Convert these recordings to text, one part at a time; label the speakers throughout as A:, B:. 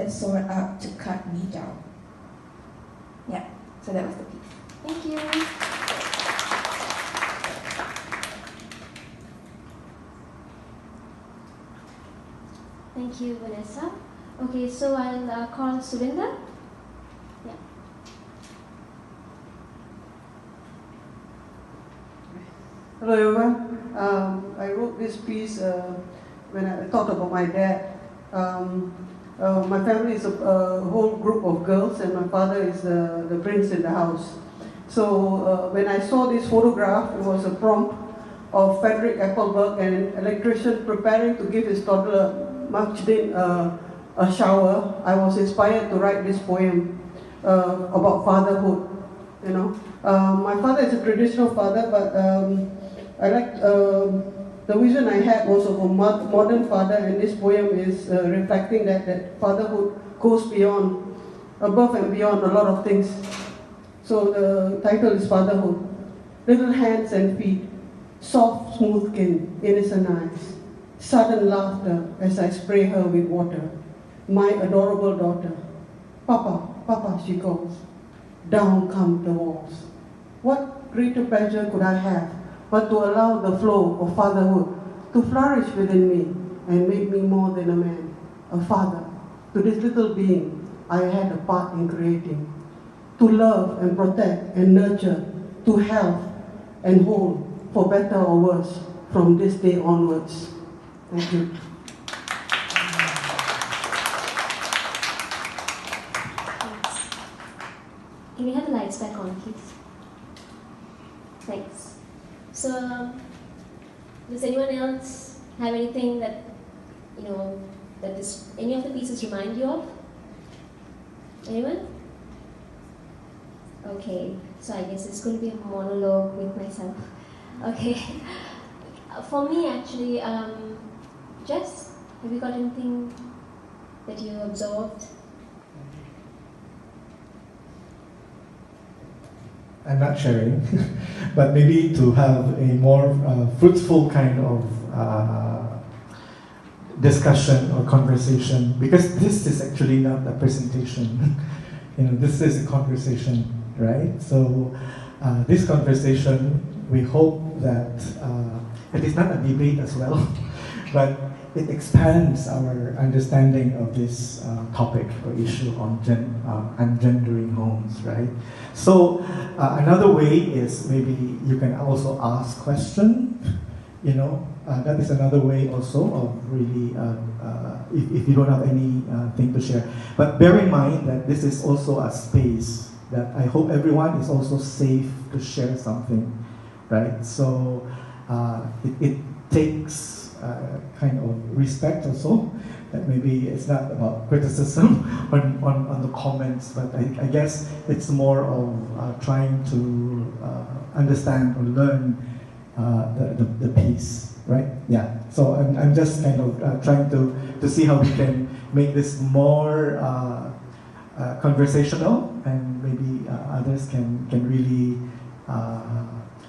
A: a sword out to cut me down. Yeah, so that was the piece.
B: Thank you. Thank you, Vanessa. Okay, so I'll call Surinder. Yeah.
C: Hello everyone. I wrote this piece when I thought about my dad. My family is a whole group of girls, and my father is the prince in the house. So when I saw this photograph, it was a prompt of Frederick Appleberg, an electrician preparing to give his toddler Majdin a shower. I was inspired to write this poem about fatherhood. You know, my father is a traditional father, but I like the vision I had was of a modern father, and this poem is reflecting that fatherhood goes beyond, above and beyond a lot of things. So the title is Fatherhood. Little hands and feet, soft, smooth skin, innocent eyes, sudden laughter as I spray her with water. My adorable daughter. Papa, Papa, she calls. Down come the walls. What greater pleasure could I have but to allow the flow of fatherhood to flourish within me and make me more than a man, a father, to this little being I had a part in creating, to love and protect and nurture, to help and hold, for better or worse, from this day onwards. Thank you.
B: Thanks. Can we have the lights back on, please? Thanks. So, does anyone else have anything that, any of the pieces remind you of? Anyone? Okay, so I guess it's going to be a monologue with myself. Okay. For me, actually, Jess, have you got anything that you absorbed?
D: I'm not sharing, but maybe to have a more fruitful kind of discussion or conversation, because this is actually not a presentation. This is a conversation, right? So this conversation, we hope that it is not a debate as well, but it expands our understanding of this topic or issue on ungendering homes, right? So another way is maybe you can also ask questions. That is another way also of really, if you don't have anything to share. But bear in mind that this is also a space that I hope everyone is also safe to share something, right? So it takes kind of respect also, that maybe it's not about criticism on the comments, but I guess it's more of trying to understand or learn the piece, right? Yeah. So I'm just kind of trying to see how we can make this more conversational, and maybe others can really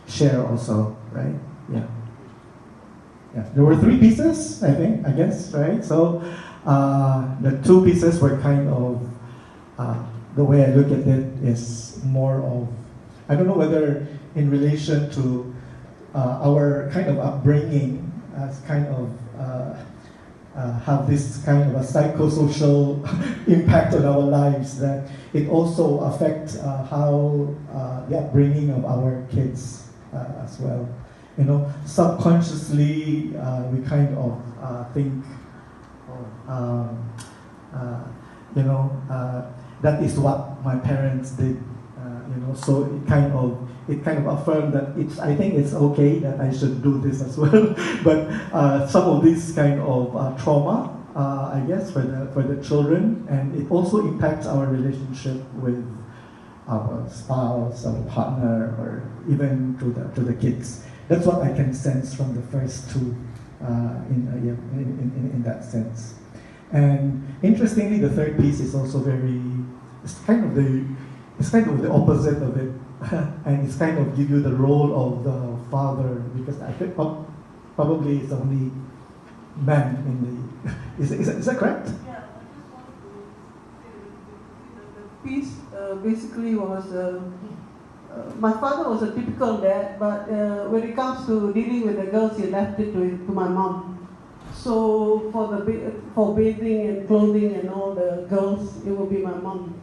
D: share also, right? Yeah. Yeah, there were 3 pieces, I guess, right? So the 2 pieces were kind of, the way I look at it is more of, I don't know whether in relation to our kind of upbringing as kind of have this kind of a psychosocial impact on our lives, that it also affects how the upbringing of our kids as well. Subconsciously we kind of think, that is what my parents did. So it kind of affirmed that I think it's okay that I should do this as well. But some of this kind of trauma, I guess, for the children, and it also impacts our relationship with our spouse, our partner, or even to the kids. That's what I can sense from the first 2 in that sense. And interestingly, the 3rd piece is also it's kind of the opposite of it. And it's kind of give you the role of the father, because I think probably it's only man in the... Is that correct?
C: Yeah, piece basically was my father was a typical dad, but when it comes to dealing with the girls, he left it to my mom. So for bathing and clothing and all the girls, it will be my mom.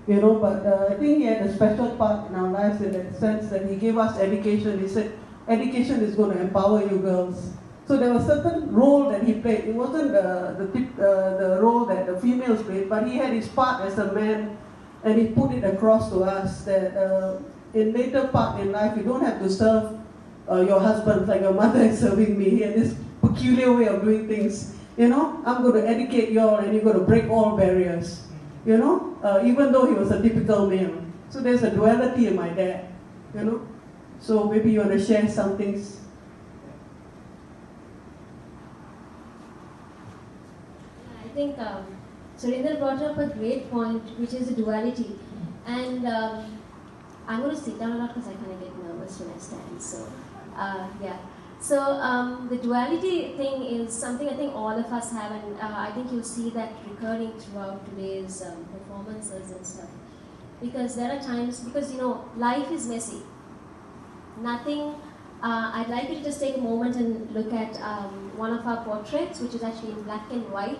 C: You know, but I think he had a special part in our lives in the sense that he gave us education. He said, education is going to empower you girls. So there was a certain role that he played. It wasn't the role that the females played, but he had his part as a man, and he put it across to us that in later part in life, you don't have to serve your husband like your mother is serving me. He had this peculiar way of doing things. You know, I'm going to educate you all, and you're going to break all barriers. You know, even though he was a typical male. So there's a duality in my dad, you know. So maybe you want to share some things.
B: I think Surinder brought up a great point, which is the duality. And I'm going to sit down a lot because I kind of get nervous when I stand. So, yeah. So the duality thing is something I think all of us have, and I think you'll see that recurring throughout today's performances and stuff. Because there are times, because you know, life is messy. Nothing, I'd like you to just take a moment and look at one of our portraits, which is actually in black and white.